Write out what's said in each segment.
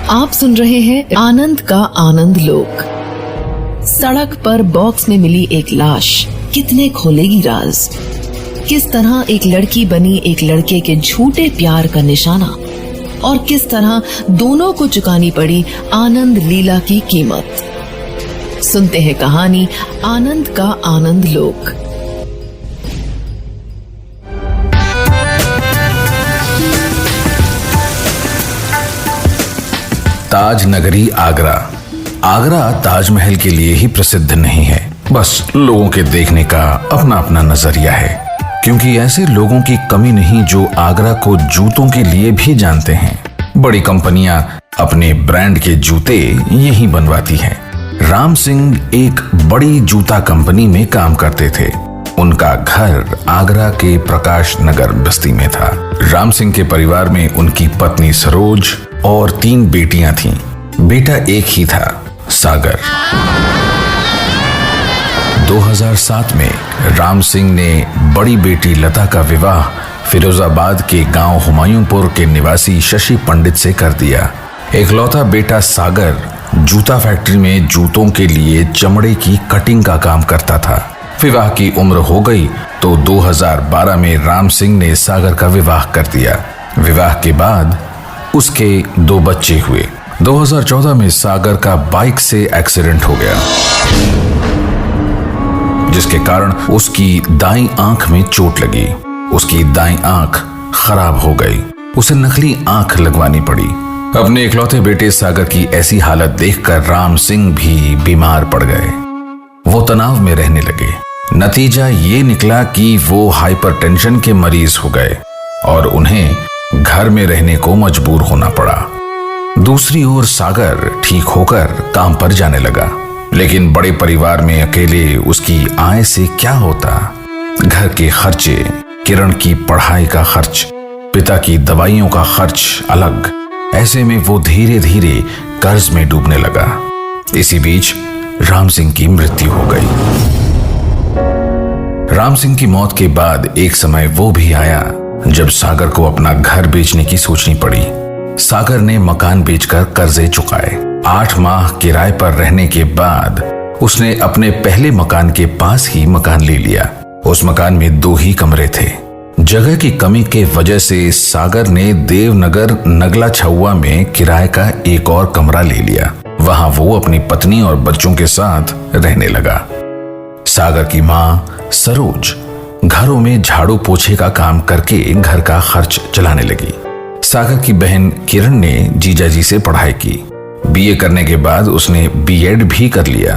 आप सुन रहे हैं आनंद का आनंद लोक। सड़क पर बॉक्स में मिली एक लाश कितने खोलेगी राज। किस तरह एक लड़की बनी एक लड़के के झूठे प्यार का निशाना, और किस तरह दोनों को चुकानी पड़ी आनंद लीला की कीमत। सुनते हैं कहानी आनंद का आनंद लोक। ताज नगरी आगरा। आगरा ताजमहल के लिए ही प्रसिद्ध नहीं है, बस लोगों के देखने का अपना अपना नजरिया है। क्योंकि ऐसे लोगों की कमी नहीं जो आगरा को जूतों के लिए भी जानते हैं। बड़ी कंपनियां अपने ब्रांड के जूते यहीं बनवाती हैं। राम सिंह एक बड़ी जूता कंपनी में काम करते थे। उनका घर आगरा के प्रकाश नगर बस्ती में था। राम सिंह के परिवार में उनकी पत्नी सरोज और 3 बेटियां थीं। बेटा एक ही था, सागर। 2007 में राम सिंह ने बड़ी बेटी लता का विवाह फिरोजाबाद के गांव हुमायूंपुर के निवासी शशि पंडित से कर दिया। एकलौता बेटा सागर जूता फैक्ट्री में जूतों के लिए चमड़े की कटिंग का काम करता था। विवाह की उम्र हो गई तो 2012 में राम सिंह ने सागर का विवाह कर दिया। विवाह के बाद उसके 2 बच्चे हुए। 2014 में सागर का बाइक से एक्सीडेंट हो गया, जिसके कारण उसकी दाईं आंख में चोट लगी। उसकी दाईं आंख खराब हो गई। उसे नकली आंख लगवानी पड़ी। अपने इकलौते बेटे सागर की ऐसी हालत देखकर राम सिंह भी बीमार पड़ गए। वो तनाव में रहने लगे। नतीजा ये निकला कि वो हाइपरटेंशन के मरीज हो गए और उन्हें घर में रहने को मजबूर होना पड़ा। दूसरी ओर सागर ठीक होकर काम पर जाने लगा, लेकिन बड़े परिवार में अकेले उसकी आय से क्या होता। घर के खर्चे, किरण की पढ़ाई का खर्च, पिता की दवाइयों का खर्च अलग। ऐसे में वो धीरे धीरे कर्ज में डूबने लगा। इसी बीच राम सिंह की मृत्यु हो गई। राम सिंह की मौत के बाद एक समय वो भी आया जब सागर को अपना घर बेचने की सोचनी पड़ी। सागर ने मकान बेचकर कर्जे चुकाए। 8 माह किराए पर रहने के बाद उसने अपने पहले मकान के पास ही मकान ले लिया। उस मकान में 2 ही कमरे थे। जगह की कमी के वजह से सागर ने देवनगर नगला छुआ में किराए का एक और कमरा ले लिया। वहां वो अपनी पत्नी और बच्चों के साथ रहने लगा। सागर की मां सरोज घरों में झाड़ू पोछे का काम करके घर का खर्च चलाने लगी। सागर की बहन किरण ने जीजाजी से पढ़ाई की। बीए करने के बाद उसने बीएड भी कर लिया।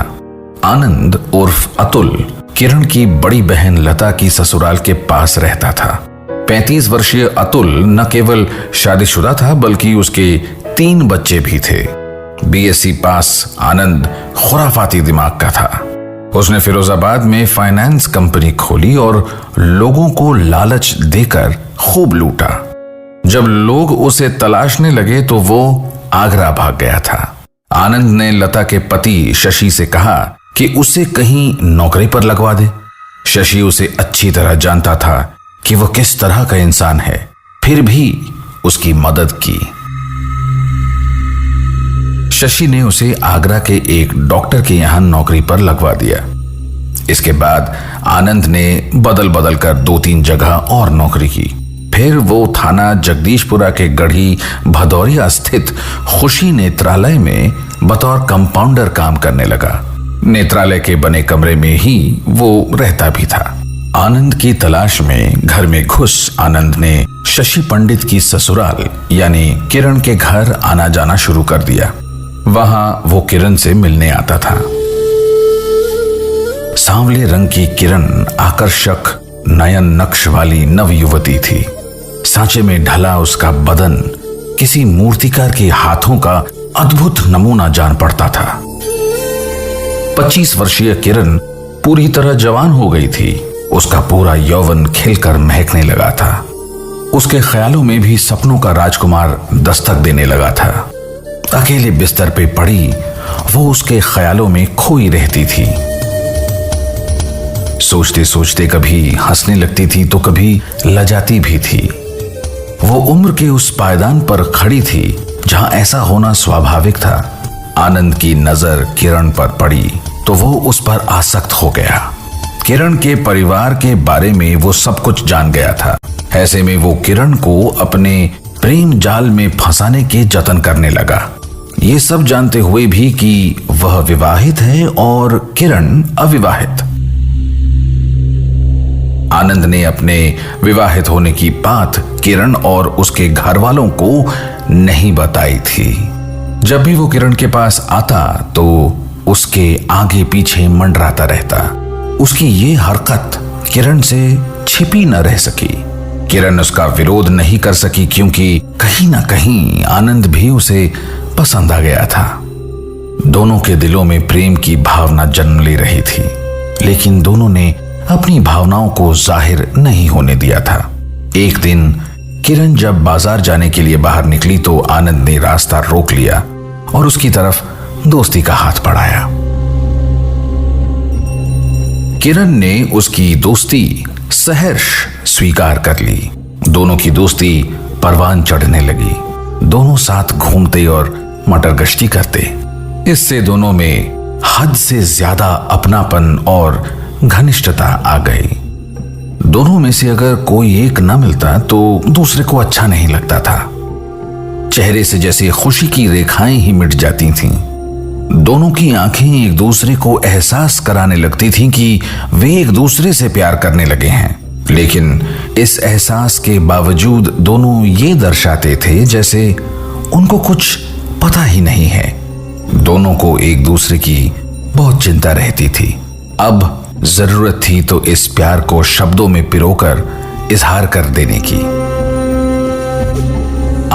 आनंद उर्फ अतुल किरण की बड़ी बहन लता की ससुराल के पास रहता था। 35 वर्षीय अतुल न केवल शादीशुदा था बल्कि उसके 3 बच्चे भी थे। बीएससी पास आनंद खुराफाती दिमाग का था। उसने फिरोजाबाद में फाइनेंस कंपनी खोली और लोगों को लालच देकर खूब लूटा। जब लोग उसे तलाशने लगे तो वो आगरा भाग गया था। आनंद ने लता के पति शशि से कहा कि उसे कहीं नौकरी पर लगवा दे। शशि उसे अच्छी तरह जानता था कि वो किस तरह का इंसान है, फिर भी उसकी मदद की। शशि ने उसे आगरा के एक डॉक्टर के यहां नौकरी पर लगवा दिया। इसके बाद आनंद ने बदल बदल कर 2-3 जगह और नौकरी की। फिर वो थाना जगदीशपुरा के गढ़ी भदौरिया स्थित खुशी नेत्रालय में बतौर कंपाउंडर काम करने लगा। नेत्रालय के बने कमरे में ही वो रहता भी था। आनंद की तलाश में घर में घुस आनंद ने शशि पंडित की ससुराल यानी किरण के घर आना जाना शुरू कर दिया। वहां वो किरण से मिलने आता था। सांवले रंग की किरण आकर्षक नयन नक्श वाली नव युवती थी। सांचे में ढला उसका बदन किसी मूर्तिकार के हाथों का अद्भुत नमूना जान पड़ता था। 25 वर्षीय किरण पूरी तरह जवान हो गई थी। उसका पूरा यौवन खिलकर महकने लगा था। उसके ख्यालों में भी सपनों का राजकुमार दस्तक देने लगा था। अकेले बिस्तर पे पड़ी वो उसके ख्यालों में खोई रहती थी। सोचते सोचते कभी हंसने लगती थी तो कभी लजाती भी थी। वो उम्र के उस पायदान पर खड़ी थी जहां ऐसा होना स्वाभाविक था, आनंद की नजर किरण पर पड़ी तो वो उस पर आसक्त हो गया। किरण के परिवार के बारे में वो सब कुछ जान गया था। ऐसे में वो किरण को अपने प्रेम जाल में फंसाने के जतन करने लगा, ये सब जानते हुए भी कि वह विवाहित है और किरण अविवाहित। आनंद ने अपने विवाहित होने की बात किरण और उसके घर वालों को नहीं बताई थी। जब भी वो किरण के पास आता तो उसके आगे पीछे मंडराता रहता। उसकी ये हरकत किरण से छिपी न रह सकी। किरण उसका विरोध नहीं कर सकी क्योंकि कहीं ना कहीं आनंद भी उसे पसंद आ गया था। दोनों के दिलों में प्रेम की भावना जन्म ले रही थी, लेकिन दोनों ने अपनी भावनाओं को जाहिर नहीं होने दिया था। एक दिन किरण जब बाजार जाने के लिए बाहर निकली तो आनंद ने रास्ता रोक लिया और उसकी तरफ दोस्ती का हाथ बढ़ाया। किरण ने उसकी दोस्ती सहर्ष स्वीकार कर ली। दोनों की दोस्ती परवान चढ़ने लगी। दोनों साथ घूमते और मटर गश्ती करते। इससे दोनों में हद से ज्यादा अपनापन और घनिष्ठता आ गई। दोनों में से अगर कोई एक न मिलता तो दूसरे को अच्छा नहीं लगता था। चेहरे से जैसे खुशी की रेखाएं ही मिट जाती थीं। दोनों की आंखें एक दूसरे को एहसास कराने लगती थीं कि वे एक दूसरे से प्यार करने लगे हैं, लेकिन इस एहसास के बावजूद दोनों ये दर्शाते थे जैसे उनको कुछ पता ही नहीं है। दोनों को एक दूसरे की बहुत चिंता रहती थी। अब जरूरत थी तो इस प्यार को शब्दों में पिरोकर इजहार कर देने की।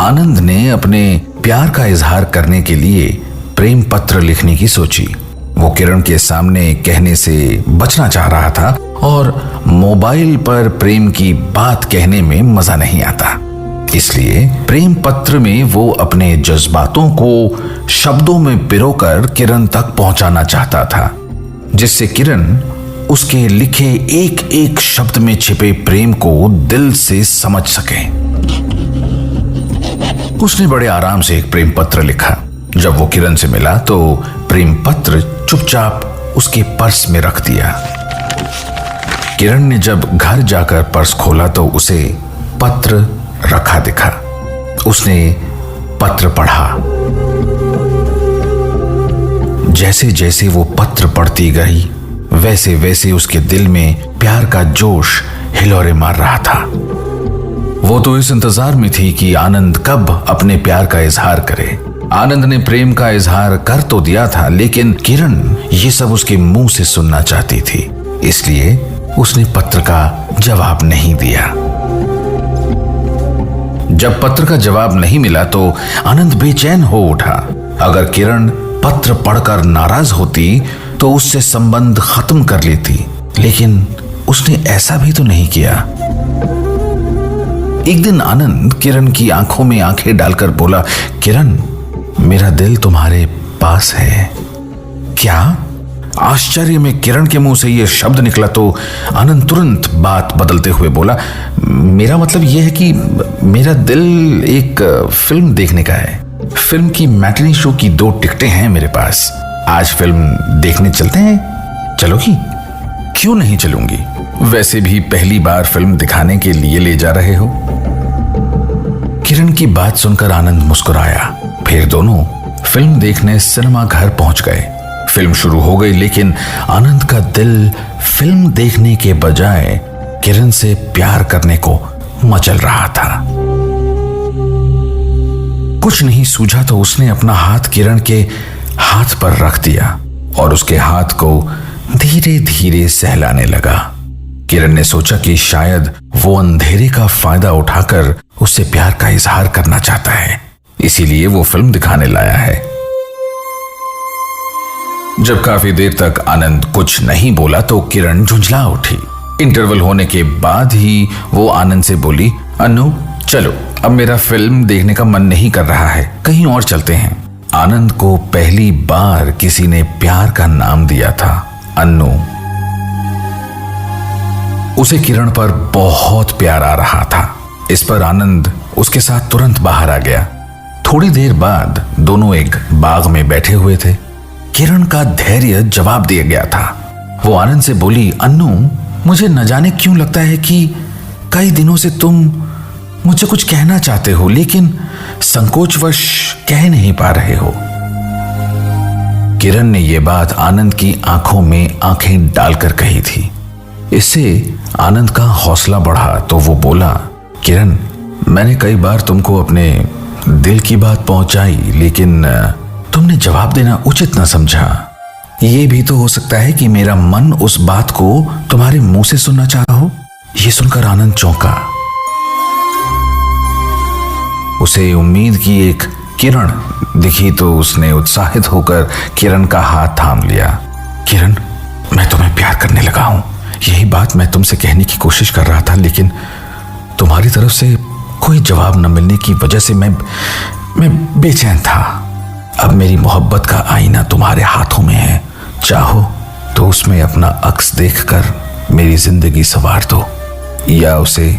आनंद ने अपने प्यार का इजहार करने के लिए प्रेम पत्र लिखने की सोची। वो किरण के सामने कहने से बचना चाह रहा था और मोबाइल पर प्रेम की बात कहने में मजा नहीं आता, इसलिए प्रेम पत्र में वो अपने जज्बातों को शब्दों में पिरोकर किरण तक पहुंचाना चाहता था, जिससे किरण उसके लिखे एक एक शब्द में छिपे प्रेम को दिल से समझ सके। उसने बड़े आराम से एक प्रेम पत्र लिखा। जब वो किरण से मिला तो प्रेम पत्र चुपचाप उसके पर्स में रख दिया। किरण ने जब घर जाकर पर्स खोला तो उसे पत्र रखा दिखा। उसने पत्र पढ़ा। जैसे जैसे वो पत्र पढ़ती गई वैसे वैसे उसके दिल में प्यार का जोश हिलोरे मार रहा था। वो तो इस इंतजार में थी कि आनंद कब अपने प्यार का इजहार करे। आनंद ने प्रेम का इजहार कर तो दिया था, लेकिन किरण ये सब उसके मुंह से सुनना चाहती थी, इसलिए उसने पत्र का जवाब नहीं दिया। जब पत्र का जवाब नहीं मिला तो आनंद बेचैन हो उठा। अगर किरण पत्र पढ़कर नाराज होती तो उससे संबंध खत्म कर लेती, लेकिन उसने ऐसा भी तो नहीं किया। एक दिन आनंद किरण की आंखों में आंखें डालकर बोला, किरण, मेरा दिल तुम्हारे पास है क्या? आश्चर्य में किरण के मुंह से यह शब्द निकला तो आनंद तुरंत बात बदलते हुए बोला, मेरा मतलब यह है कि मेरा दिल एक फिल्म देखने का है। फिल्म की मैटिनी शो की 2 टिकटें हैं मेरे पास। आज फिल्म देखने चलते हैं, चलोगी? क्यों नहीं चलूंगी, वैसे भी पहली बार फिल्म दिखाने के लिए ले जा रहे हो। किरण की बात सुनकर आनंद मुस्कुराया। फिर दोनों फिल्म देखने सिनेमा घर पहुंच गए। फिल्म शुरू हो गई, लेकिन आनंद का दिल फिल्म देखने के बजाय किरण से प्यार करने को मचल रहा था। कुछ नहीं सूझा तो उसने अपना हाथ किरण के हाथ पर रख दिया और उसके हाथ को धीरे धीरे सहलाने लगा। किरण ने सोचा कि शायद वो अंधेरे का फायदा उठाकर उससे प्यार का इजहार करना चाहता है, इसीलिए वो फिल्म दिखाने लाया है। जब काफी देर तक आनंद कुछ नहीं बोला तो किरण झुंझला उठी। इंटरवल होने के बाद ही वो आनंद से बोली, अनु चलो, अब मेरा फिल्म देखने का मन नहीं कर रहा है, कहीं और चलते हैं। आनंद को पहली बार किसी ने प्यार का नाम दिया था, अन्नू। उसे किरण पर बहुत प्यार आ रहा था। इस पर आनंद उसके साथ तुरंत बाहर आ गया। थोड़ी देर बाद दोनों एक बाग में बैठे हुए थे। किरण का धैर्य जवाब दिया गया था। वो आनंद से बोली, अन्नू, मुझे न जाने क्यों लगता है कि कई दिनों से तुम मुझे कुछ कहना चाहते हो, लेकिन संकोचवश कह नहीं पा रहे हो। किरण ने यह बात आनंद की आंखों में आंखें डालकर कही थी। इससे आनंद का हौसला बढ़ा तो वो बोला, किरण, मैंने कई बार तुमको अपने दिल की बात पहुंचाई, लेकिन तुमने जवाब देना उचित न समझा। ये भी तो हो सकता है कि मेरा मन उस बात को तुम्हारे मुंह से सुनना चाह रहा हो। यह सुनकर आनंद चौंका। उसे उम्मीद की एक किरण दिखी तो उसने उत्साहित होकर किरण का हाथ थाम लिया। किरण, मैं तुम्हें प्यार करने लगा हूं। यही बात मैं तुमसे कहने की कोशिश कर रहा था, लेकिन तुम्हारी तरफ से कोई जवाब न मिलने की वजह से मैं बेचैन था। अब मेरी मोहब्बत का आईना तुम्हारे हाथों में है। चाहो तो उसमें अपना अक्स देखकर मेरी जिंदगी संवार दो, या उसे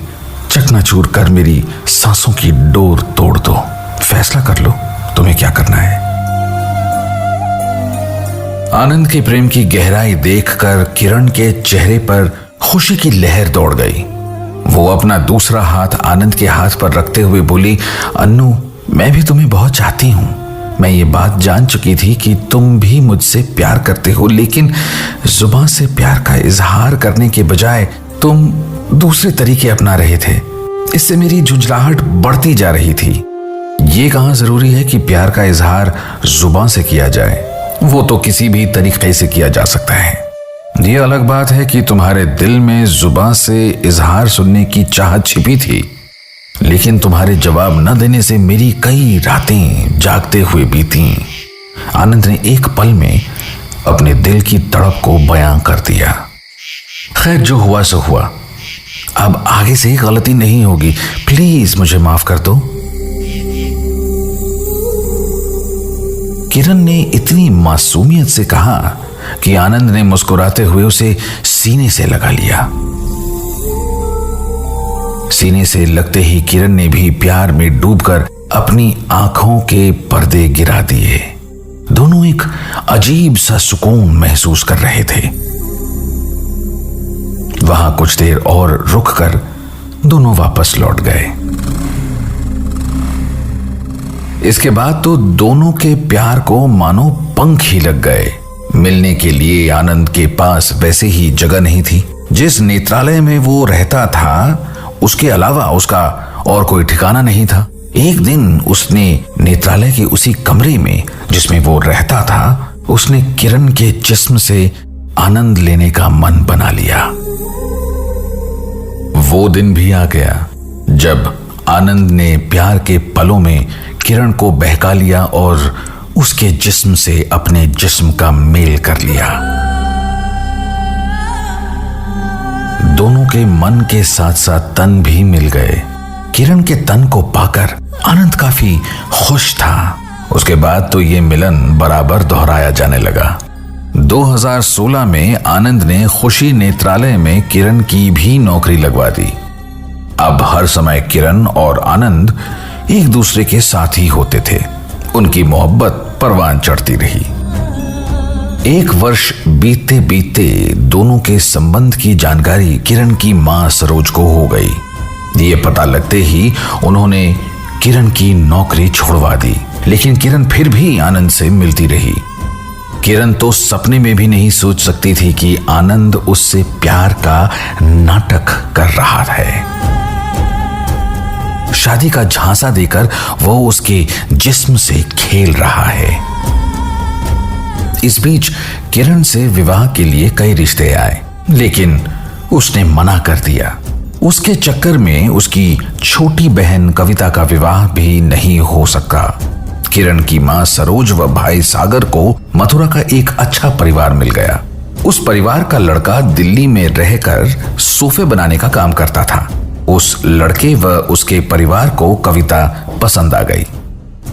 चकनाचूर कर मेरी सांसों की डोर तोड़ दो। फैसला कर लो, तुम्हें क्या करना है। आनंद के प्रेम की गहराई देखकर किरण के चेहरे पर खुशी की लहर दौड़ गई। वो अपना दूसरा हाथ आनंद के हाथ पर रखते हुए बोली, अन्नू, मैं भी तुम्हें बहुत चाहती हूं। मैं ये बात जान चुकी थी कि तुम भी मुझसे प्यार करते हो, लेकिन जुबान से प्यार का इजहार करने के बजाय तुम दूसरे तरीके अपना रहे थे। इससे मेरी झुंझलाहट बढ़ती जा रही थी। ये कहां जरूरी है कि प्यार का इजहार जुबान से किया जाए, वो तो किसी भी तरीके से किया जा सकता है। ये अलग बात है कि तुम्हारे दिल में जुबान से इजहार सुनने की चाहत छिपी थी, लेकिन तुम्हारे जवाब न देने से मेरी कई रातें जागते हुए बीती। आनंद ने एक पल में अपने दिल की तड़प को बयां कर दिया। खैर, जो हुआ सो हुआ। अब आगे से गलती नहीं होगी। प्लीज मुझे माफ कर दो। किरण ने इतनी मासूमियत से कहा कि आनंद ने मुस्कुराते हुए उसे सीने से लगा लिया। सीने से लगते ही किरण ने भी प्यार में डूबकर अपनी आंखों के पर्दे गिरा दिए। दोनों एक अजीब सा सुकून महसूस कर रहे थे। वहां कुछ देर और रुककर दोनों वापस लौट गए। इसके बाद तो दोनों के प्यार को मानो पंख ही लग गए। मिलने के लिए आनंद के पास वैसे ही जगह नहीं थी। जिस नेत्रालय में वो रहता था उसके अलावा उसका और कोई ठिकाना नहीं था। एक दिन उसने नेत्रालय के उसी कमरे में जिसमें वो रहता था, उसने किरण के जिस्म से आनंद लेने का मन बना लिया। वो दिन भी आ गया जब आनंद ने प्यार के पलों में किरण को बहका लिया और उसके जिस्म से अपने जिस्म का मेल कर लिया। दोनों के मन के साथ साथ तन भी मिल गए। किरण के तन को पाकर आनंद काफी खुश था। उसके बाद तो ये मिलन बराबर दोहराया जाने लगा। 2016 में आनंद ने खुशी नेत्रालय में किरण की भी नौकरी लगवा दी। अब हर समय किरण और आनंद एक दूसरे के साथ ही होते थे। उनकी मोहब्बत परवान चढ़ती रही। एक वर्ष बीतते बीतते दोनों के संबंध की जानकारी किरण की मां सरोज को हो गई। ये पता लगते ही उन्होंने किरण की नौकरी छोड़वा दी, लेकिन किरण फिर भी आनंद से मिलती रही। किरण तो सपने में भी नहीं सोच सकती थी कि आनंद उससे प्यार का नाटक कर रहा है। शादी का झांसा देकर वो उसके जिस्म से खेल रहा है। इस बीच किरण से विवाह के लिए कई रिश्ते आए, लेकिन उसने मना कर दिया। उसके चक्कर में उसकी छोटी बहन कविता का विवाह भी नहीं हो सका। किरण की मां सरोज व भाई सागर को मथुरा का एक अच्छा परिवार मिल गया। उस परिवार का लड़का दिल्ली में रहकर सोफे बनाने का काम करता था। उस लड़के व उसके परिवार को कविता पसंद आ गई।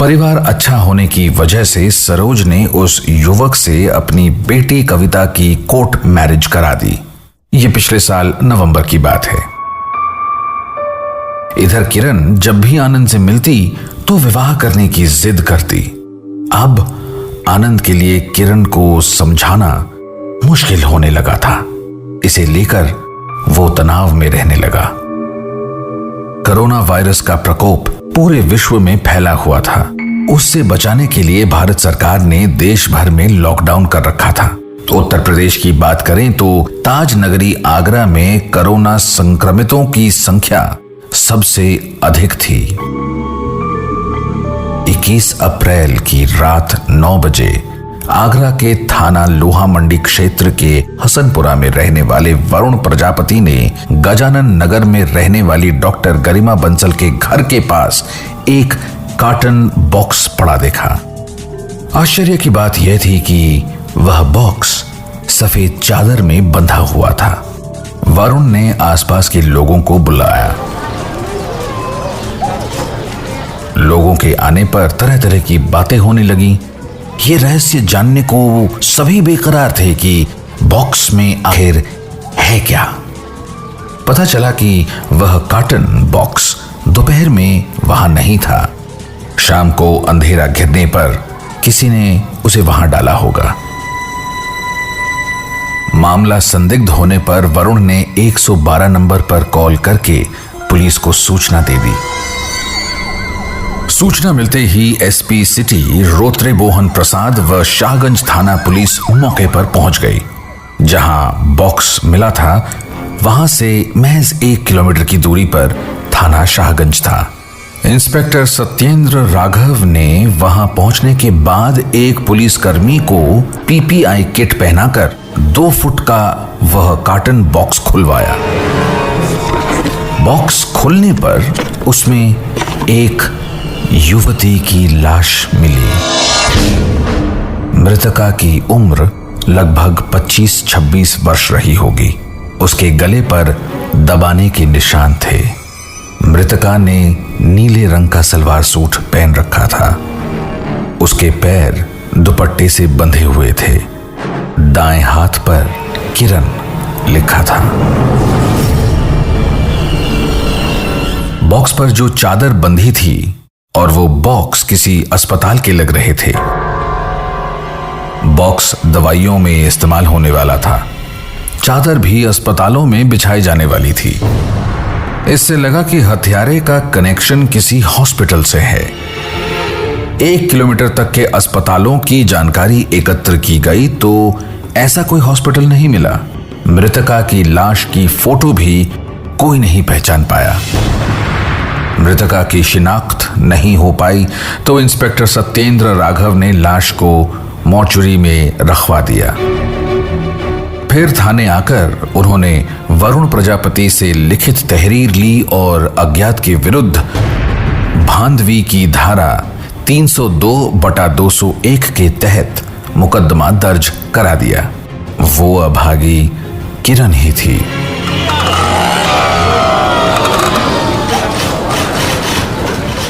परिवार अच्छा होने की वजह से सरोज ने उस युवक से अपनी बेटी कविता की कोर्ट मैरिज करा दी। ये पिछले साल नवंबर की बात है। इधर किरण जब भी आनंद से मिलती तो विवाह करने की जिद करती। अब आनंद के लिए किरण को समझाना मुश्किल होने लगा था। इसे लेकर वो तनाव में रहने लगा। कोरोना वायरस का प्रकोप पूरे विश्व में फैला हुआ था। उससे बचाने के लिए भारत सरकार ने देश भर में लॉकडाउन कर रखा था। उत्तर प्रदेश की बात करें तो ताज नगरी आगरा में कोरोना संक्रमितों की संख्या सबसे अधिक थी। 21 अप्रैल की रात 9 बजे आगरा के थाना लोहा मंडी क्षेत्र के हसनपुरा में रहने वाले वरुण प्रजापति ने गजानन नगर में रहने वाली डॉक्टर गरिमा बंसल के घर के पास एक कार्टन बॉक्स पड़ा देखा। आश्चर्य की बात यह थी कि वह बॉक्स सफेद चादर में बंधा हुआ था। वरुण ने आसपास के लोगों को बुलाया। लोगों के आने पर तरह तरह की बातें होने लगी। ये रहस्य जानने को सभी बेकरार थे कि बॉक्स में आखिर है क्या। पता चला कि वह कार्टन बॉक्स दोपहर में वहां नहीं था। शाम को अंधेरा घिरने पर किसी ने उसे वहां डाला होगा। मामला संदिग्ध होने पर वरुण ने 112 नंबर पर कॉल करके पुलिस को सूचना दे दी। सूचना मिलते ही एसपी सिटी रोत्रे बोहन प्रसाद व शाहगंज थाना पुलिस मौके पर पहुंच गई। जहां बॉक्स मिला था वहां से महज 1 किलोमीटर की दूरी पर थाना शाहगंज था। इंस्पेक्टर सत्येंद्र राघव ने वहां पहुंचने के बाद एक पुलिसकर्मी को पीपीआई किट पहनाकर 2 फुट का वह कार्टन बॉक्स खुलवाया। बॉक्स खुलने पर उसमें एक युवती की लाश मिली। मृतका की उम्र लगभग 25-26 वर्ष रही होगी। उसके गले पर दबाने के निशान थे। मृतका ने नीले रंग का सलवार सूट पहन रखा था। उसके पैर दुपट्टे से बंधे हुए थे। दाएं हाथ पर किरण लिखा था। बॉक्स पर जो चादर बंधी थी और वो बॉक्स किसी अस्पताल के लग रहे थे। बॉक्स दवाइयों में इस्तेमाल होने वाला था। चादर भी अस्पतालों में बिछाई जाने वाली थी। इससे लगा कि हत्यारे का कनेक्शन किसी हॉस्पिटल से है। 1 किलोमीटर तक के अस्पतालों की जानकारी एकत्र की गई तो ऐसा कोई हॉस्पिटल नहीं मिला। मृतका की लाश की फोटो भी कोई नहीं पहचान पाया। मृतका की शिनाख्त नहीं हो पाई तो इंस्पेक्टर सत्येंद्र राघव ने लाश को मॉर्चुरी में रखवा दिया। फिर थाने आकर उन्होंने वरुण प्रजापति से लिखित तहरीर ली और अज्ञात के विरुद्ध भांदवी की धारा 302/201 के तहत मुकदमा दर्ज करा दिया। वो अभागी किरण ही थी।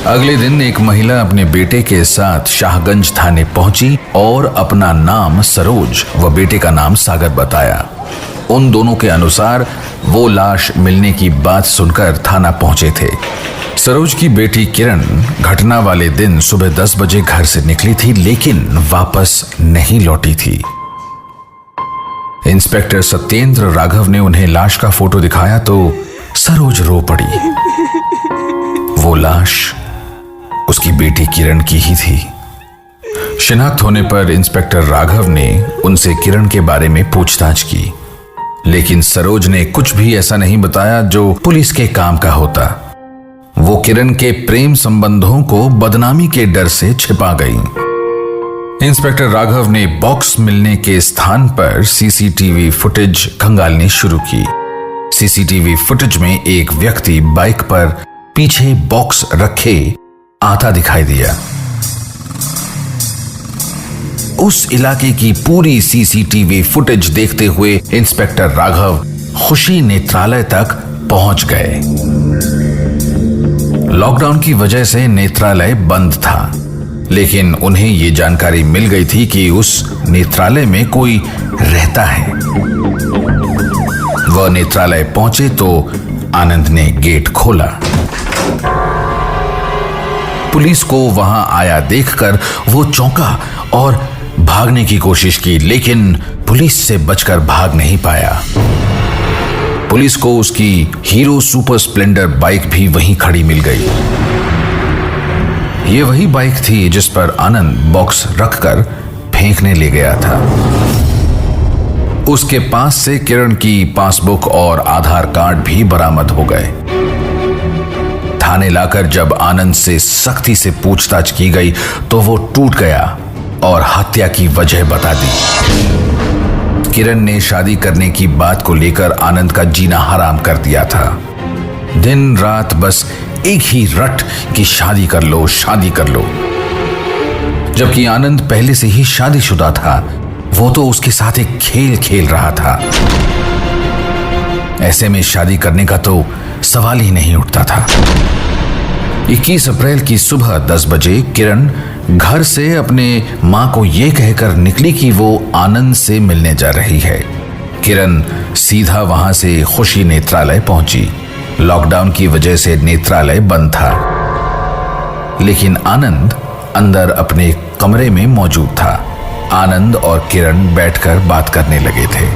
अगले दिन एक महिला अपने बेटे के साथ शाहगंज थाने पहुंची और अपना नाम सरोज व बेटे का नाम सागर बताया। उन दोनों के अनुसार वो लाश मिलने की बात सुनकर थाना पहुंचे थे। सरोज की बेटी किरण घटना वाले दिन सुबह 10 बजे घर से निकली थी लेकिन वापस नहीं लौटी थी। इंस्पेक्टर सत्येंद्र राघव ने उन्हें लाश का फोटो दिखाया तो सरोज रो पड़ी। वो लाश उसकी बेटी किरण की ही थी। शिनाख्त होने पर इंस्पेक्टर राघव ने उनसे किरण के बारे में पूछताछ की, लेकिन सरोज ने कुछ भी ऐसा नहीं बताया जो पुलिस के काम का होता। वो किरण के प्रेम संबंधों को बदनामी के डर से छिपा गई। इंस्पेक्टर राघव ने बॉक्स मिलने के स्थान पर सीसीटीवी फुटेज खंगालनी शुरू की। सीसीटीवी फुटेज में एक व्यक्ति बाइक पर पीछे बॉक्स रखे आता दिखाई दिया। उस इलाके की पूरी सीसीटीवी फुटेज देखते हुए इंस्पेक्टर राघव खुशी नेत्रालय तक पहुंच गए। लॉकडाउन की वजह से नेत्रालय बंद था, लेकिन उन्हें ये जानकारी मिल गई थी कि उस नेत्रालय में कोई रहता है। वह नेत्रालय पहुंचे तो आनंद ने गेट खोला। पुलिस को वहां आया देखकर वो चौंका और भागने की कोशिश की, लेकिन पुलिस से बचकर भाग नहीं पाया। पुलिस को उसकी हीरो सुपर स्प्लेंडर बाइक भी वहीं खड़ी मिल गई। ये वही बाइक थी जिस पर आनंद बॉक्स रखकर फेंकने ले गया था। उसके पास से किरण की पासबुक और आधार कार्ड भी बरामद हो गए। थाने लाकर जब आनंद से सख्ती से पूछताछ की गई तो वो टूट गया और हत्या की वजह बता दी। किरण ने शादी करने की बात को लेकर आनंद का जीना हराम कर दिया था। दिन रात बस एक ही रट कि शादी कर लो, शादी कर लो। जबकि आनंद पहले से ही शादीशुदा था, वो तो उसके साथ एक खेल खेल रहा था। ऐसे में शादी करने का तो सवाल ही नहीं उठता था। 21 अप्रैल की सुबह 10 बजे किरण घर से अपने मां को यह कहकर निकली कि वो आनंद से मिलने जा रही है। किरण सीधा वहां से खुशी नेत्रालय पहुंची। लॉकडाउन की वजह से नेत्रालय बंद था, लेकिन आनंद अंदर अपने कमरे में मौजूद था। आनंद और किरण बैठकर बात करने लगे थे।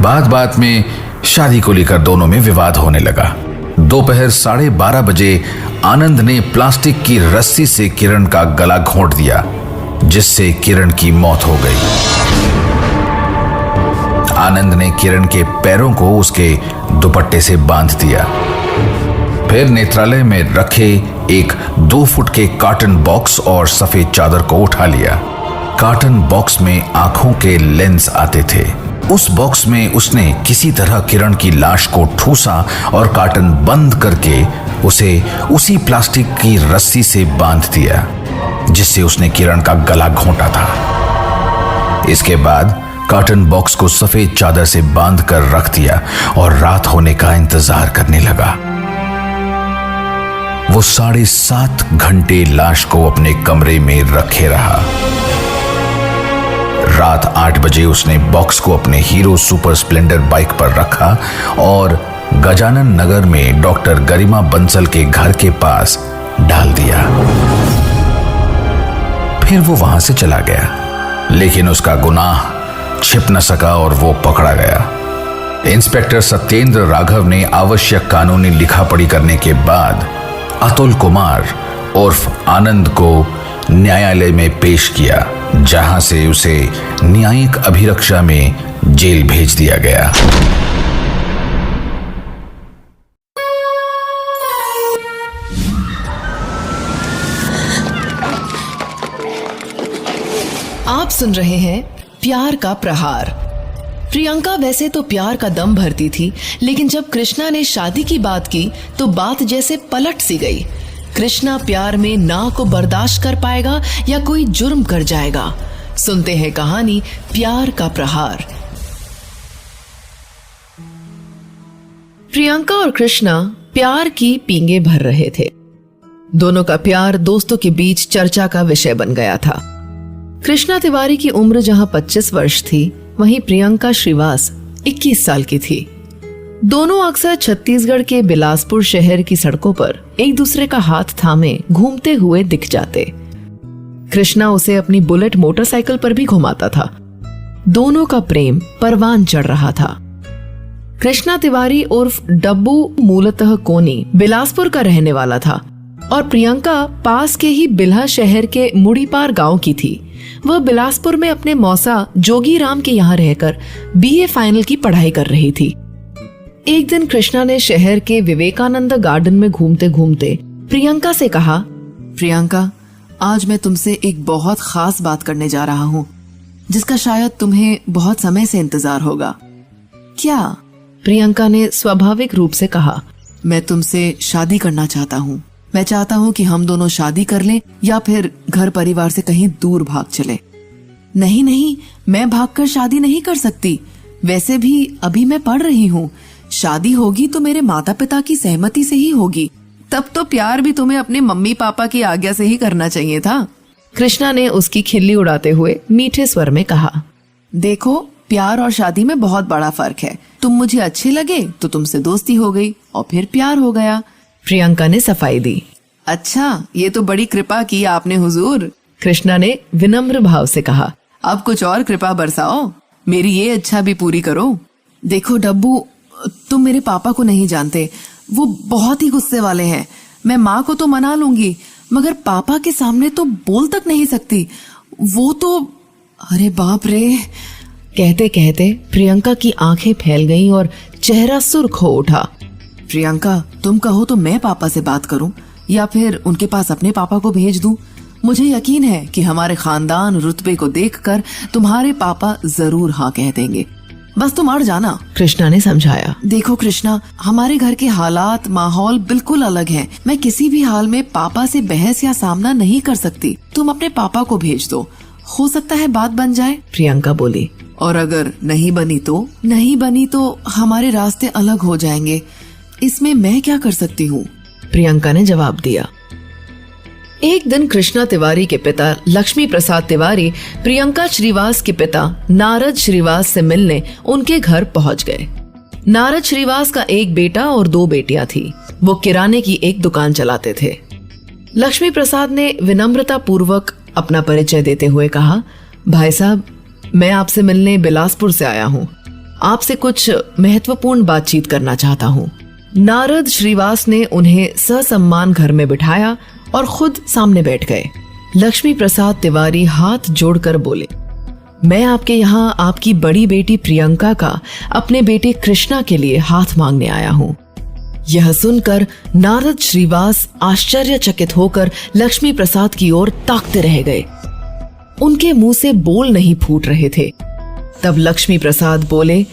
बात में शादी को लेकर दोनों में विवाद होने लगा। दोपहर 12:30 बजे आनंद ने प्लास्टिक की रस्सी से किरण का गला घोंट दिया, जिससे किरण की मौत हो गई। आनंद ने किरण के पैरों को उसके दुपट्टे से बांध दिया। फिर नेत्रालय में रखे एक 2 फुट के कार्टन बॉक्स और सफेद चादर को उठा लिया। कार्टन बॉक्स में आंखों के लेंस आते थे। उस बॉक्स में उसने किसी तरह किरण की लाश को ठूसा और कार्टन बंद करके उसे उसी प्लास्टिक की रस्सी से बांध दिया, जिससे उसने किरण का गला घोंटा था। इसके बाद कार्टन बॉक्स को सफेद चादर से बांध कर रख दिया और रात होने का इंतजार करने लगा। वो 7.5 घंटे लाश को अपने कमरे में रखे रहा। रात 8 बजे उसने बॉक्स को अपने हीरो सुपर स्प्लेंडर बाइक पर रखा और गजानन नगर में डॉक्टर गरिमा बंसल के घर के पास डाल दिया। फिर वो वहां से चला गया, लेकिन उसका गुनाह छिप न सका और वो पकड़ा गया। इंस्पेक्टर सत्येंद्र राघव ने आवश्यक कानूनी लिखा पढ़ी करने के बाद अतुल कुमार उर्फ आनंद को न्यायालय में पेश किया, जहां से उसे न्यायिक अभिरक्षा में जेल भेज दिया गया। आप सुन रहे हैं प्यार का प्रहार। प्रियंका वैसे तो प्यार का दम भरती थी, लेकिन जब कृष्णा ने शादी की बात की तो बात जैसे पलट सी गई। कृष्णा प्यार में ना को बर्दाश्त कर पाएगा या कोई जुर्म कर जाएगा। सुनते हैं कहानी प्यार का प्रहार। प्रियंका और कृष्णा प्यार की पींगे भर रहे थे। दोनों का प्यार दोस्तों के बीच चर्चा का विषय बन गया था। कृष्णा तिवारी की उम्र जहां 25 वर्ष थी, वहीं प्रियंका श्रीवास 21 साल की थी। दोनों अक्सर छत्तीसगढ़ के बिलासपुर शहर की सड़कों पर एक दूसरे का हाथ थामे घूमते हुए दिख जाते। कृष्णा उसे अपनी बुलेट मोटरसाइकिल पर भी घुमाता था। दोनों का प्रेम परवान चढ़ रहा था। कृष्णा तिवारी उर्फ डब्बू मूलतः कोनी बिलासपुर का रहने वाला था और प्रियंका पास के ही बिल्हा शहर के मुड़ीपार गांव की थी। वह बिलासपुर में अपने मौसा जोगीराम के यहाँ रहकर BA फाइनल की पढ़ाई कर रही थी। एक दिन कृष्णा ने शहर के विवेकानंद गार्डन में घूमते घूमते प्रियंका से कहा, प्रियंका, आज मैं तुमसे एक बहुत खास बात करने जा रहा हूँ, जिसका शायद तुम्हें बहुत समय से इंतजार होगा। क्या? प्रियंका ने स्वाभाविक रूप से कहा, मैं तुमसे शादी करना चाहता हूँ। मैं चाहता हूँ कि हम दोनों शादी कर लें या फिर घर परिवार से कहीं दूर भाग चले। नहीं नहीं, मैं भागकर शादी नहीं कर सकती। वैसे भी अभी मैं पढ़ रही हूँ। शादी होगी तो मेरे माता पिता की सहमति से ही होगी। तब तो प्यार भी तुम्हें अपने मम्मी पापा की आज्ञा से ही करना चाहिए था। कृष्णा ने उसकी खिल्ली उड़ाते हुए मीठे स्वर में कहा, देखो, प्यार और शादी में बहुत बड़ा फर्क है। तुम मुझे अच्छे लगे तो तुमसे दोस्ती हो गई और फिर प्यार हो गया। प्रियंका ने सफाई दी, अच्छा, ये तो बड़ी कृपा की आपने हुजूर। कृष्णा ने विनम्र भाव से कहा। अब कुछ और कृपा बरसाओ, मेरी ये इच्छा भी पूरी करो। देखो डब्बू, तुम मेरे पापा को नहीं जानते, वो बहुत ही गुस्से वाले हैं। मैं माँ को तो मना लूंगी, मगर पापा के सामने तो बोल तक नहीं सकती। वो तो, अरे बाप रे। कहते कहते प्रियंका की आंखें फैल गईं और चेहरा सुर्ख हो उठा। प्रियंका, तुम कहो तो मैं पापा से बात करूं या फिर उनके पास अपने पापा को भेज दूं? मुझे यकीन है कि हमारे खानदान रुतबे को देखकर तुम्हारे पापा जरूर हाँ कह देंगे। बस तुम अड़ जाना। कृष्णा ने समझाया। देखो कृष्णा, हमारे घर के हालात माहौल बिल्कुल अलग हैं। मैं किसी भी हाल में पापा से बहस या सामना नहीं कर सकती। तुम अपने पापा को भेज दो, हो सकता है बात बन जाए। प्रियंका बोली। और अगर नहीं बनी तो हमारे रास्ते अलग हो जाएंगे। इसमें मैं क्या कर सकती हूँ? प्रियंका ने जवाब दिया। एक दिन कृष्णा तिवारी के पिता लक्ष्मी प्रसाद तिवारी प्रियंका श्रीवास के पिता नारद श्रीवास से मिलने उनके घर पहुंच गए। नारद श्रीवास का एक बेटा और 2 बेटियां थी। वो किराने की एक दुकान चलाते थे। लक्ष्मी प्रसाद ने विनम्रता पूर्वक अपना परिचय देते हुए कहा, भाई साहब, मैं आपसे मिलने बिलासपुर से आया हूँ। आपसे कुछ महत्वपूर्ण बातचीत करना चाहता हूँ। नारद श्रीवास ने उन्हें ससम्मान घर में बिठाया और खुद सामने बैठ गए। लक्ष्मी प्रसाद तिवारी हाथ जोड़कर बोले, मैं आपके यहाँ आपकी बड़ी बेटी प्रियंका का अपने बेटे कृष्णा के लिए हाथ मांगने आया हूँ। यह सुनकर नारद श्रीवास आश्चर्यचकित होकर लक्ष्मी प्रसाद की ओर ताकते रह गए। उनके मुंह से बोल नहीं फूट रहे थे। तब लक्ष्मी प्रसाद बोले,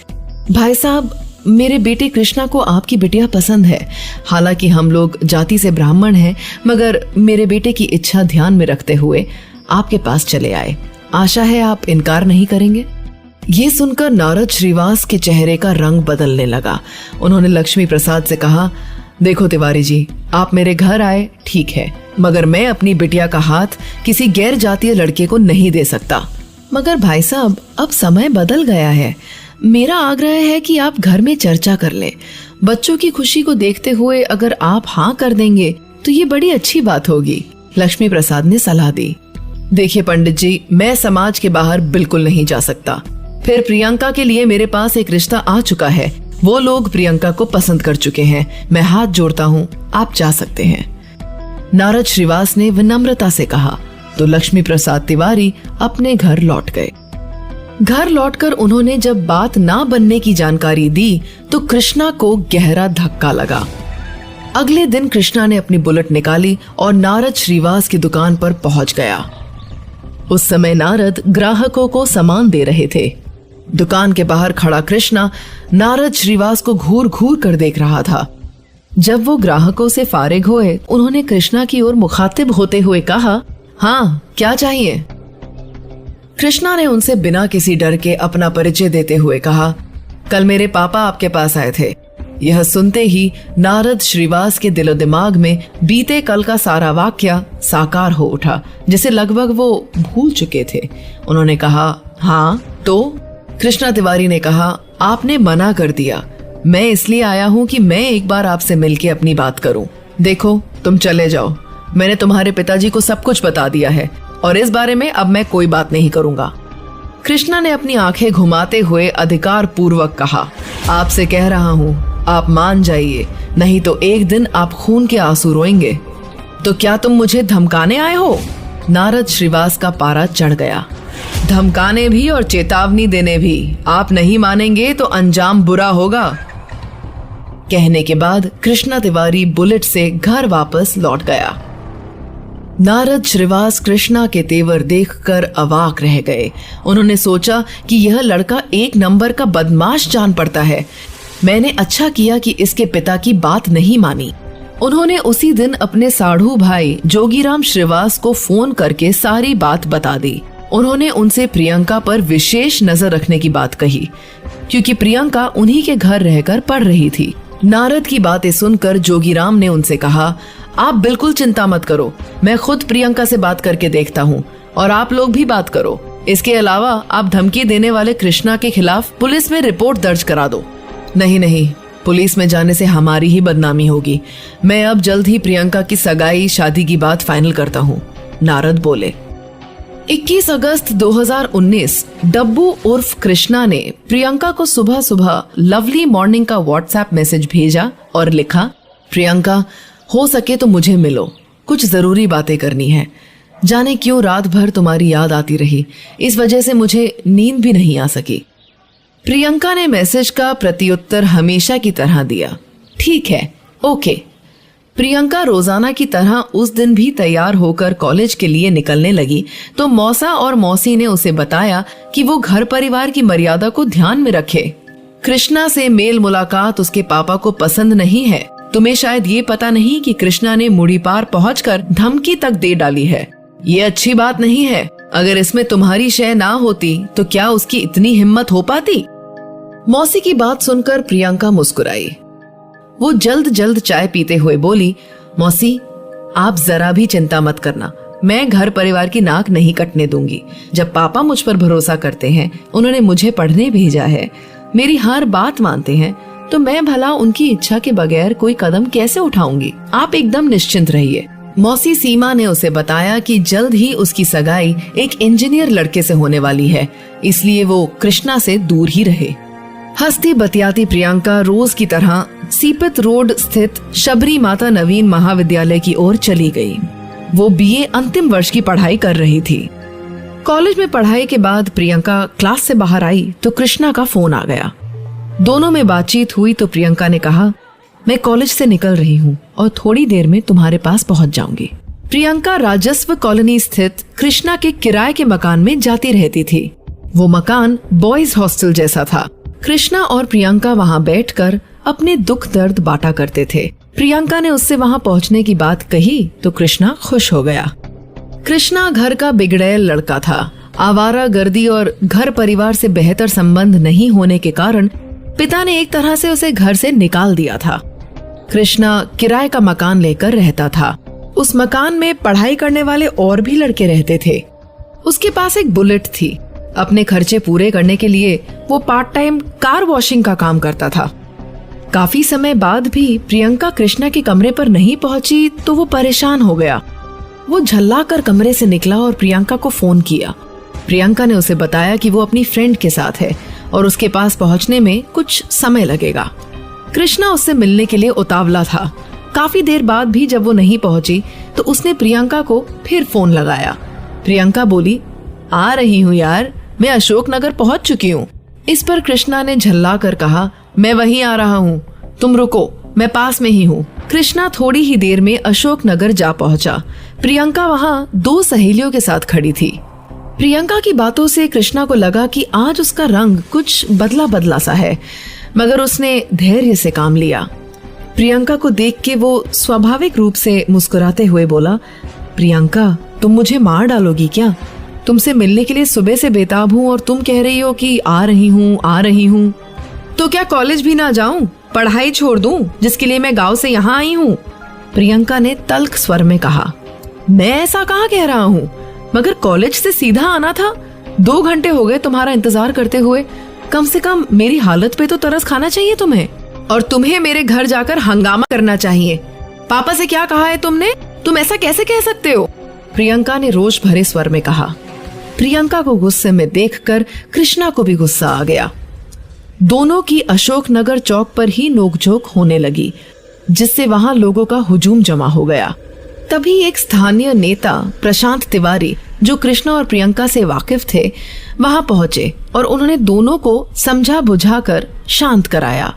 भाई साहब, मेरे बेटे कृष्णा को आपकी बिटिया पसंद है। हालांकि हम लोग जाति से ब्राह्मण हैं, मगर मेरे बेटे की इच्छा ध्यान में रखते हुए आपके पास चले आए। आशा है आप इनकार नहीं करेंगे। ये सुनकर नारद श्रीवास के चेहरे का रंग बदलने लगा। उन्होंने लक्ष्मी प्रसाद से कहा, देखो तिवारी जी, आप मेरे घर आए ठीक है, मगर मैं अपनी बिटिया का हाथ किसी गैर जातीय लड़के को नहीं दे सकता। मगर भाई साहब, अब समय बदल गया है। मेरा आग्रह है कि आप घर में चर्चा कर लें। बच्चों की खुशी को देखते हुए अगर आप हाँ कर देंगे तो ये बड़ी अच्छी बात होगी। लक्ष्मी प्रसाद ने सलाह दी। देखिए पंडित जी, मैं समाज के बाहर बिल्कुल नहीं जा सकता। फिर प्रियंका के लिए मेरे पास एक रिश्ता आ चुका है। वो लोग प्रियंका को पसंद कर चुके हैं। मैं हाथ जोड़ता हूँ, आप जा सकते हैं। नारद श्रीवास ने विनम्रता से कहा तो लक्ष्मी प्रसाद तिवारी अपने घर लौट गए। घर लौटकर उन्होंने जब बात ना बनने की जानकारी दी तो कृष्णा को गहरा धक्का लगा। अगले दिन कृष्णा ने अपनी बुलेट निकाली और नारद श्रीवास की दुकान पर पहुंच गया। उस समय नारद ग्राहकों को सामान दे रहे थे। दुकान के बाहर खड़ा कृष्णा नारद श्रीवास को घूर घूर कर देख रहा था। जब वो ग्राहकों से फारिग हुए, उन्होंने कृष्णा की ओर मुखातिब होते हुए कहा, हाँ, क्या चाहिए? कृष्णा ने उनसे बिना किसी डर के अपना परिचय देते हुए कहा, कल मेरे पापा आपके पास आए थे। यह सुनते ही नारद श्रीवास के दिलो दिमाग में बीते कल का सारा वाक्य साकार हो उठा, जिसे लगभग वो भूल चुके थे। उन्होंने कहा, हाँ तो? कृष्णा तिवारी ने कहा, आपने मना कर दिया। मैं इसलिए आया हूँ कि मैं एक बार आपसे मिलके अपनी बात करूँ। देखो, तुम चले जाओ। मैंने तुम्हारे पिताजी को सब कुछ बता दिया है और इस बारे में अब मैं कोई बात नहीं करूंगा। कृष्णा ने अपनी आंखें घुमाते हुए अधिकार पूर्वक कहा, आपसे कह रहा हूँ, आप मान जाइए, नहीं तो एक दिन आप खून के आंसू रोएंगे। तो क्या तुम मुझे धमकाने आए हो? नारद श्रीवास का पारा चढ़ गया। धमकाने भी और चेतावनी देने भी। आप नहीं मानेंगे तो अंजाम बुरा होगा। कहने के बाद कृष्णा तिवारी बुलेट से घर वापस लौट गया। नारद श्रीवास कृष्णा के तेवर देखकर अवाक रह गए। उन्होंने सोचा कि यह लड़का एक नंबर का बदमाश जान पड़ता है। मैंने अच्छा किया कि इसके पिता की बात नहीं मानी। उन्होंने उसी दिन अपने साढ़ू भाई जोगीराम श्रीवास को फोन करके सारी बात बता दी। उन्होंने उनसे प्रियंका पर विशेष नजर रखने की बात कही, क्योंकि प्रियंका उन्हीं के घर रहकर पढ़ रही थी। नारद की बातें सुनकर जोगीराम ने उनसे कहा, आप बिल्कुल चिंता मत करो, मैं खुद प्रियंका से बात करके देखता हूँ और आप लोग भी बात करो। इसके अलावा आप धमकी देने वाले कृष्णा के खिलाफ पुलिस में रिपोर्ट दर्ज करा दो। नहीं, पुलिस में जाने से हमारी ही बदनामी होगी। मैं अब जल्द ही प्रियंका की सगाई शादी की बात फाइनल करता हूँ, नारद बोले। 21 अगस्त 2019 डब्बू उर्फ कृष्णा ने प्रियंका को सुबह सुबह लवली मॉर्निंग का व्हाट्सएप मैसेज भेजा और लिखा, प्रियंका हो सके तो मुझे मिलो, कुछ जरूरी बातें करनी है। जाने क्यों रात भर तुम्हारी याद आती रही, इस वजह से मुझे नींद भी नहीं आ सकी। प्रियंका ने मैसेज का प्रत्युत्तर हमेशा की तरह दिया, ठीक है, ओके। प्रियंका रोजाना की तरह उस दिन भी तैयार होकर कॉलेज के लिए निकलने लगी तो मौसा और मौसी ने उसे बताया कि वो घर परिवार की मर्यादा को ध्यान में रखे। कृष्णा से मेल मुलाकात उसके पापा को पसंद नहीं है। तुम्हें शायद ये पता नहीं कि कृष्णा ने मुड़ी पार पहुंचकर धमकी तक दे डाली है। ये अच्छी बात नहीं है। अगर इसमें तुम्हारी शय ना होती तो क्या उसकी इतनी हिम्मत हो पाती? मौसी की बात सुनकर प्रियंका मुस्कुराई। वो जल्द जल्द चाय पीते हुए बोली, मौसी आप जरा भी चिंता मत करना, मैं घर परिवार की नाक नहीं कटने दूंगी। जब पापा मुझ पर भरोसा करते हैं, उन्होंने मुझे पढ़ने भेजा है, मेरी हर बात मानते हैं, तो मैं भला उनकी इच्छा के बगैर कोई कदम कैसे उठाऊंगी? आप एकदम निश्चिंत रहिए। मौसी सीमा ने उसे बताया कि जल्द ही उसकी सगाई एक इंजीनियर लड़के से होने वाली है, इसलिए वो कृष्णा से दूर ही रहे। हंसती बतियाती प्रियंका रोज की तरह सीपत रोड स्थित शबरी माता नवीन महाविद्यालय की ओर चली गई। वो बीए अंतिम वर्ष की पढ़ाई कर रही थी। कॉलेज में पढ़ाई के बाद प्रियंका क्लास से बाहर आई तो कृष्णा का फोन आ गया। दोनों में बातचीत हुई तो प्रियंका ने कहा, मैं कॉलेज से निकल रही हूँ और थोड़ी देर में तुम्हारे पास पहुँच जाऊंगी। प्रियंका राजस्व कॉलोनी स्थित कृष्णा के किराए के मकान में जाती रहती थी। वो मकान बॉयज हॉस्टल जैसा था। कृष्णा और प्रियंका वहाँ बैठकर अपने दुख दर्द बांटा करते थे। प्रियंका ने उससे वहाँ पहुँचने की बात कही तो कृष्णा खुश हो गया। कृष्णा घर का बिगड़ैल लड़का था। आवारागर्दी और घर परिवार से बेहतर संबंध नहीं होने के कारण पिता ने एक तरह से उसे घर से निकाल दिया था। कृष्णा किराए का मकान लेकर रहता था। उस मकान में पढ़ाई करने वाले और भी लड़के रहते थे। उसके पास एक बुलेट थी। अपने खर्चे पूरे करने के लिए वो पार्ट टाइम कार वॉशिंग का काम करता था। काफी समय बाद भी प्रियंका कृष्णा के कमरे पर नहीं पहुंची तो वो परेशान हो गया। वो झल्लाकर कमरे से निकला और प्रियंका को फोन किया। प्रियंका ने उसे बताया कि वो अपनी फ्रेंड के साथ है और उसके पास पहुंचने में कुछ समय लगेगा। कृष्णा उससे मिलने के लिए उतावला था। काफी देर बाद भी जब वो नहीं पहुंची तो उसने प्रियंका को फिर फोन लगाया। प्रियंका बोली, आ रही हूँ यार, मैं अशोक नगर पहुंच चुकी हूँ। इस पर कृष्णा ने झल्ला कर कहा, मैं वहीं आ रहा हूँ, तुम रुको, मैं पास में ही हूँ। कृष्णा थोड़ी ही देर में अशोक नगर जा पहुंचा। प्रियंका वहाँ 2 सहेलियों के साथ खड़ी थी। प्रियंका की बातों से कृष्णा को लगा कि आज उसका रंग कुछ बदला बदला सा है, मगर उसने धैर्य से काम लिया। प्रियंका को देख के वो स्वाभाविक रूप से मुस्कुराते हुए बोला, प्रियंका तुम मुझे मार डालोगी क्या? तुमसे मिलने के लिए सुबह से बेताब हूँ और तुम कह रही हो कि आ रही हूँ। तो क्या कॉलेज भी ना जाऊं, पढ़ाई छोड़ दूं, जिसके लिए मैं गांव से यहाँ आई हूँ? प्रियंका ने तल्ख स्वर में कहा। मैं ऐसा कहाँ कह रहा हूँ, मगर कॉलेज से सीधा आना था। 2 घंटे हो गए तुम्हारा इंतजार करते हुए। कम से कम मेरी हालत पे तो तरस खाना चाहिए तुम्हें, और तुम्हें मेरे घर जाकर हंगामा करना चाहिए। पापा से क्या कहा है तुमने? तुम ऐसा कैसे कह सकते हो? प्रियंका ने रोष भरे स्वर में कहा। प्रियंका को गुस्से में देखकर कृष्णा को भी गुस्सा आ गया। दोनों की अशोक नगर चौक पर ही नोकझोंक होने लगी, जिससे वहां लोगों का हुजूम जमा हो गया। तभी एक स्थानीय नेता प्रशांत तिवारी, जो कृष्णा और प्रियंका से वाकिफ थे, वहां पहुंचे और उन्होंने दोनों को समझा बुझाकर शांत कराया।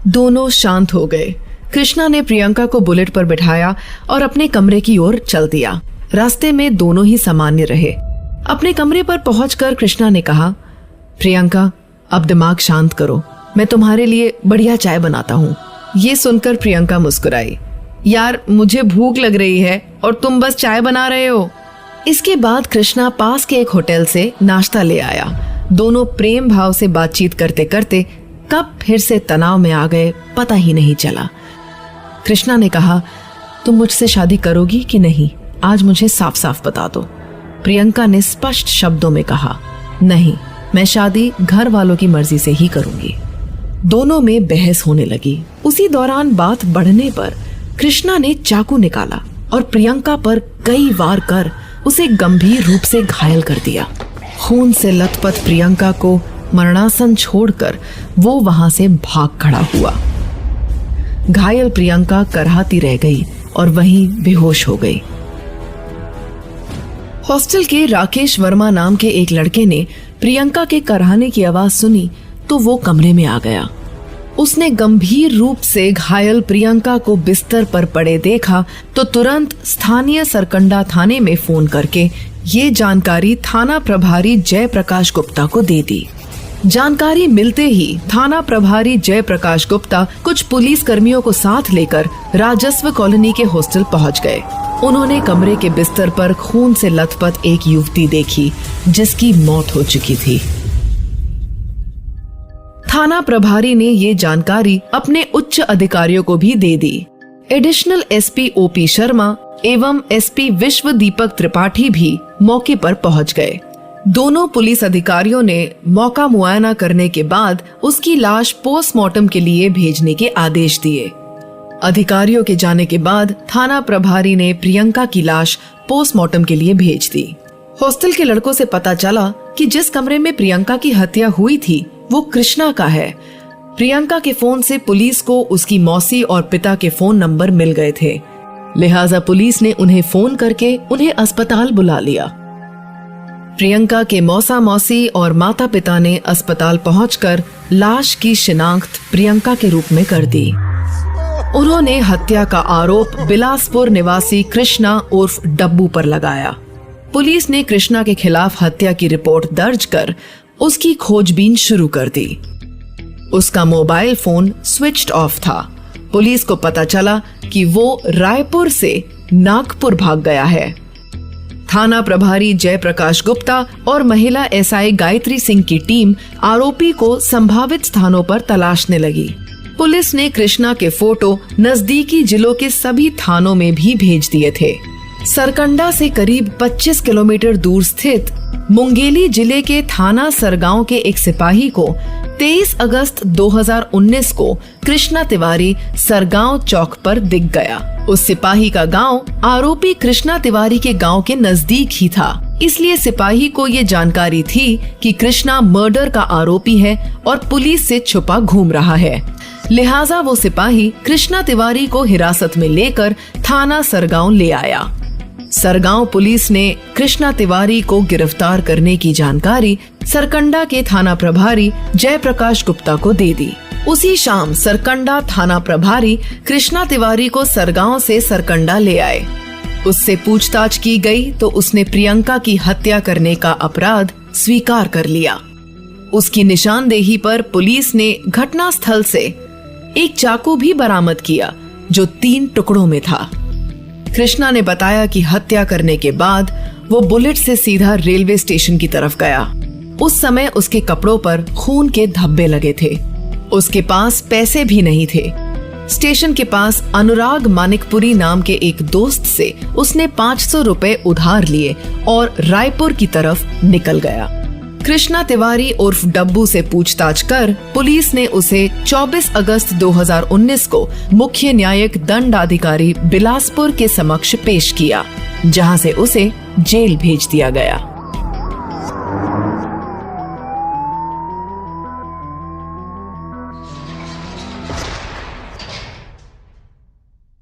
दोनों शांत हो गए। कृष्णा ने प्रियंका को बुलेट पर बिठाया और अपने कमरे की ओर चल दिया। रास्ते में दोनों ही सामान्य रहे। अपने कमरे पर पहुंचकर कृष्णा ने कहा, प्रियंका अब दिमाग शांत करो, मैं तुम्हारे लिए बढ़िया चाय बनाता हूँ। ये सुनकर प्रियंका मुस्कुराई। यार मुझे भूख लग रही है और तुम बस चाय बना रहे हो। इसके बाद कृष्णा पास के एक होटल से नाश्ता ले आया। दोनों प्रेम भाव से बातचीत करते करते कब फिर से तनाव में आ गए पता ही नहीं चला। कृष्णा ने कहा, तुम मुझसे शादी करोगी कि नहीं? आज मुझे साफ साफ बता दो। प्रियंका ने स्पष्ट शब्दों में कहा, नहीं, मैं शादी घर वालों की मर्जी से ही करूंगी। दोनों में बहस होने लगी। उसी दौरान बात बढ़ने पर कृष्णा ने चाकू निकाला और प्रियंका पर कई वार कर उसे गंभीर रूप से घायल कर दिया। खून से लथपथ प्रियंका को मरणासन छोड़कर वो वहां से भाग खड़ा हुआ। घायल प्रियंका कराहती रह गई और वहीं बेहोश हो गई। हॉस्टल के राकेश वर्मा नाम के एक लड़के ने प्रियंका के कराहने की आवाज सुनी तो वो कमरे में आ गया। उसने गंभीर रूप से घायल प्रियंका को बिस्तर पर पड़े देखा तो तुरंत स्थानीय सरकंडा थाने में फोन करके ये जानकारी थाना प्रभारी जयप्रकाश गुप्ता को दे दी। जानकारी मिलते ही थाना प्रभारी जयप्रकाश गुप्ता कुछ पुलिस कर्मियों को साथ लेकर राजस्व कॉलोनी के हॉस्टल पहुंच गए। उन्होंने कमरे के बिस्तर पर खून से लथपथ एक युवती देखी जिसकी मौत हो चुकी थी। थाना प्रभारी ने ये जानकारी अपने उच्च अधिकारियों को भी दे दी। एडिशनल एसपी ओपी शर्मा एवं एसपी विश्व दीपक त्रिपाठी भी मौके पर पहुंच गए। दोनों पुलिस अधिकारियों ने मौका मुआयना करने के बाद उसकी लाश पोस्टमार्टम के लिए भेजने के आदेश दिए। अधिकारियों के जाने के बाद थाना प्रभारी ने प्रियंका की लाश पोस्टमार्टम के लिए भेज दी। हॉस्टल के लड़कों से पता चला कि जिस कमरे में प्रियंका की हत्या हुई थी वो कृष्णा का है। प्रियंका के फोन से पुलिस को उसकी मौसी और पिता के फोन नंबर मिल गए थे, लिहाजा पुलिस ने उन्हें फोन करके उन्हें अस्पताल बुला लिया। प्रियंका के मौसा मौसी और माता पिता ने अस्पताल पहुंचकर लाश की शिनाख्त प्रियंका के रूप में कर दी। उन्होंने हत्या का आरोप बिलासपुर निवासी कृष्णा उर्फ डब्बू पर लगाया। पुलिस ने कृष्णा के खिलाफ हत्या की रिपोर्ट दर्ज कर उसकी खोजबीन शुरू कर दी। उसका मोबाइल फोन स्विच्ड ऑफ था। पुलिस को पता चला कि वो रायपुर से नागपुर भाग गया है। थाना प्रभारी जयप्रकाश गुप्ता और महिला एसआई गायत्री सिंह की टीम आरोपी को संभावित स्थानों पर तलाशने लगी। पुलिस ने कृष्णा के फोटो नजदीकी जिलों के सभी थानों में भी भेज दिए थे। सरकंडा से करीब 25 किलोमीटर दूर स्थित मुंगेली जिले के थाना सरगांव के एक सिपाही को 23 अगस्त 2019 को कृष्णा तिवारी सरगांव चौक पर दिख गया। उस सिपाही का गांव आरोपी कृष्णा तिवारी के गांव के नजदीक ही था, इसलिए सिपाही को ये जानकारी थी कि कृष्णा मर्डर का आरोपी है और पुलिस से छुपा घूम रहा है। लिहाजा वो सिपाही कृष्णा तिवारी को हिरासत में लेकर थाना सरगांव ले आया। सरगांव पुलिस ने कृष्णा तिवारी को गिरफ्तार करने की जानकारी सरकंडा के थाना प्रभारी जयप्रकाश गुप्ता को दे दी। उसी शाम सरकंडा थाना प्रभारी कृष्णा तिवारी को सरगांव से सरकंडा ले आए। उससे पूछताछ की गई तो उसने प्रियंका की हत्या करने का अपराध स्वीकार कर लिया। उसकी निशानदेही पर पुलिस ने घटना स्थल से एक चाकू भी बरामद किया जो 3 टुकड़ों में था। कृष्णा ने बताया कि हत्या करने के बाद वो बुलेट से सीधा रेलवे स्टेशन की तरफ गया। उस समय उसके कपड़ों पर खून के धब्बे लगे थे। उसके पास पैसे भी नहीं थे। स्टेशन के पास अनुराग मानिकपुरी नाम के एक दोस्त से उसने 500 रुपए उधार लिए और रायपुर की तरफ निकल गया। कृष्णा तिवारी उर्फ डब्बू से पूछताछ कर पुलिस ने उसे 24 अगस्त 2019 को मुख्य न्यायिक दंडाधिकारी बिलासपुर के समक्ष पेश किया, जहां से उसे जेल भेज दिया गया।